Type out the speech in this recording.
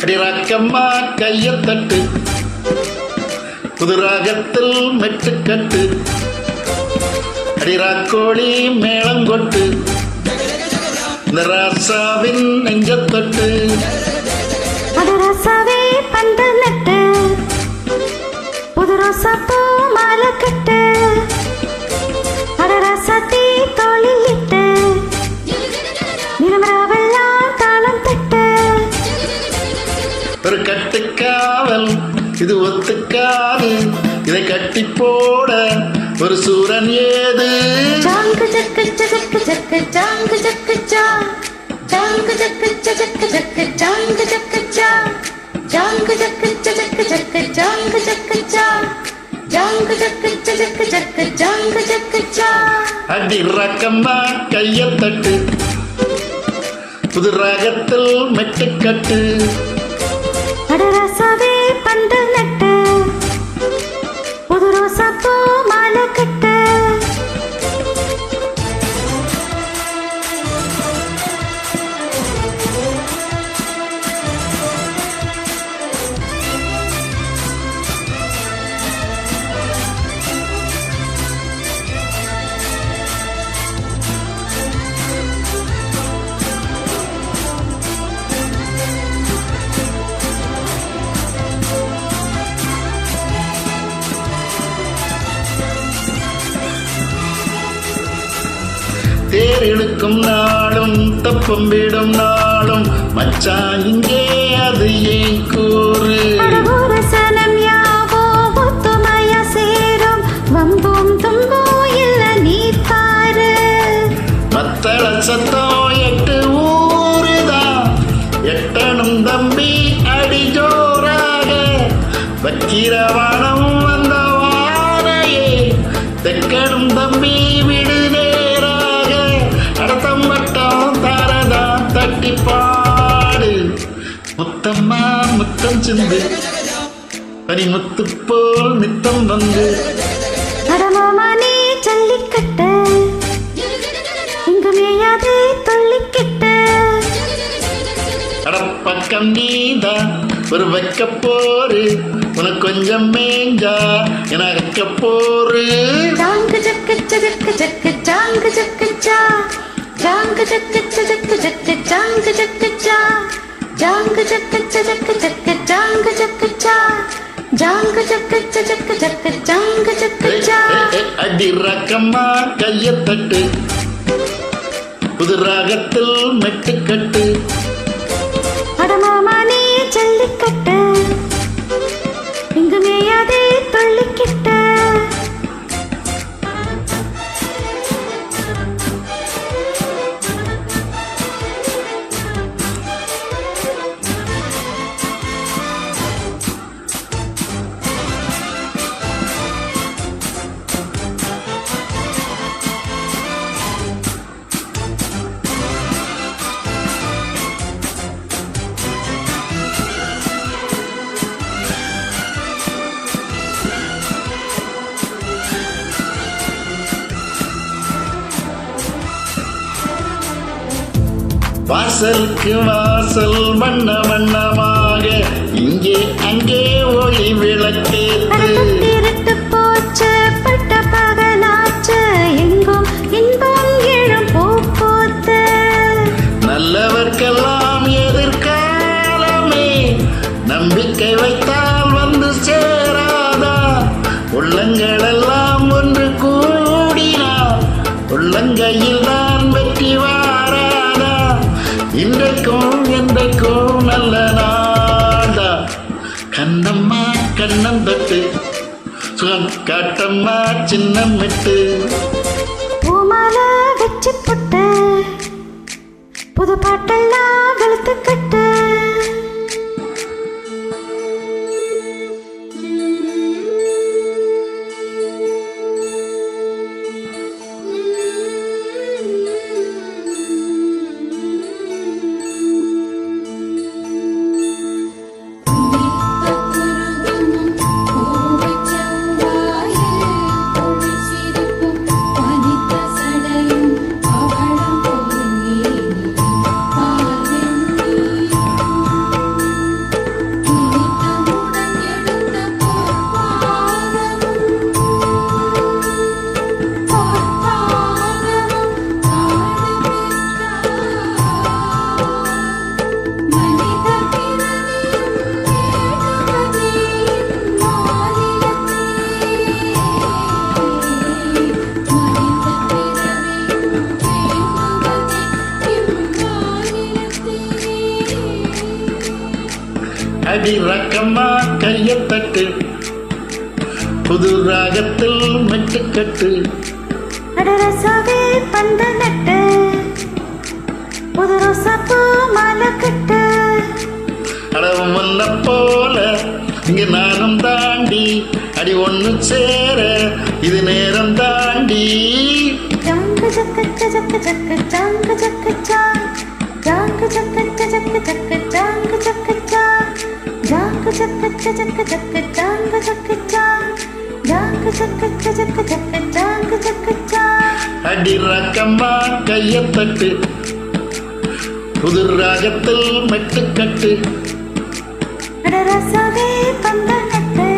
அடிராக்கம்மா கையத்தட்டு புதுராகத்தில் மெட்டுக்கட்டு அடிராக்கோழி மேளங்கொட்டு இந்த ராசாவின் நெஞ்சத்தொட்டு ராசாவே பந்து நட்டு புது ரோசா பூ மாலை கட்டு ராசாத்தி தோழிட்டு நிலமராவெல்லாம் தாளம் தட்டு ஒரு கட்டுக்காவல் இது ஒத்துக்காது இதை கட்டி போட ஒரு சூரன் ஏது ஜாங்கு ஜக்கு ஜக்கு ஜக்கு ஜாங்கு ஜக்கு ஜா ஜாங்கு ஜக்கு ஜக்கு ஜக்கு ஜாங்கு ஜக்கு ஜா ஜாங்கு ஜக்கு ஜக்கு ஜக்கு ஜாங்கு ஜக்கு ஜா ஜாங்கு ஜக்கு ஜக்கு ஜக்கு ஜாங்கு ஜக்கு ஜா அடி ரக்கம்மா கையத்தட்டு புது ராகத்தில் மெட்டுக்கட்டு ராசாவே பந்து நட்டு புது ரோசா பூ மாலை கட்டு தேர் இழுக்கும் நாளும் தப்பம் விடும் நாளும் மச்சான் இங்கே அது ஏன் கூறு சனம் யாவோ ஒத்துமையா சேரும் வம்பும் தும்போ இல்ல நீ பாரு மத்தள சத்தம் எட்டு ஊருதான் எட்டனும் தம்பி அடி ஜோராக வக்கிரவானம் வந்த வாரையே தெக்கனும் தம்பி விடு நேராக அடத்தம் வட்டம் தாரதான் தட்டி பாடு முத்தம்மா முத்தம் சிந்து பனி முத்து போல் நித்தம் வந்து அடமாமா நீ ஜல்லிக்கட்டு இங்கு மேயாது தொல்லிக்கிட்டு அடப்பக்கம் நீதான் ஒரு வைக்க போரு உனக்கு கொஞ்சம் மேஞ்சா என வைக்க போரு ஜாங்கு ஜக்கு ஜக்கு ஜக்கு ஜாங்கு ஜக்கு ஜா ஜாங்கு ஜக்கு ஜக்கு ஜக்கு ஜாங்கு ஜக்கு ஜா ஜாங்கு ஜக்கு ஜக்கு ஜக்கு ஜாங்கு ஜக்கு ஜா ஜாங்கு ஜக்கு ஜக்கு ஜக்கு ஜாங்கு ஜக்கு ஜா அடி ரக்கம்மா கையத்தட்டு புது ராகத்தில் மெட்டுக்கட்டு அடமாமா நீ ஜல்லிக்கட்டு இங்கு மேயாதே தொல்லிக்கிட்டு வாசலுக்கு வாசல் வண்ண வண்ணமாக இங்கே அங்கே ஒளி விளக்கேத்து திருட்டு போச்சு பட்ட பகலாச்சு எங்கும் இன்பம் எழும் பூப்போத்து நல்லவர்க்கெல்லாம் எதிர்காலமே நம்பிக்கை வைத்தால் வந்து சேராதா உள்ளங்களெல்லாம் ஒன்று கூடினால் உள்ளங்கையில் தான் வெற்றி வாராதா இன்றைக்கும் என்றைக்கும் நல்ல நாடா கண்ணம்மா கண்ணம் தட்டு சுகம் காட்டம்மா சின்னம் விட்டு பூமாலை வச்சு புட்டு புது பாட்டெல்லாம் வெளுத்து கட்டு அடி ரக்கம்மா கையத்தட்டு புது ராகத்தில் மெட்டுக்கட்டு அடரசாவே பந்த நட்டு புது ரோசாப்பூ மாலை கட்டு அடவும் ஒன்ன போல இங்க நானும் தாண்டி அடி ஒண்ணு சேர இது நேரம் தாண்டி ஜாங்கு ஜக்க ஜக்க ஜக்க ஜாங்கு ஜக்க ஜா ஜாங்கு ஜக்க ஜக்க ஜக்க ஜாங்கு ஜக்க ஜா ஜாங்கு ஜக்க ஜக்க ஜக்க ஜாங்கு ஜக்க ஜா ஜாங்கு ஜக்க ஜக்க ஜக்க ஜாங்கு ஜக்க ஜா அடி ரக்கம்மா கையத்தட்டு புது ராகத்தில் மெட்டுக்கட்டு அடரசாவே பந்த நட்டு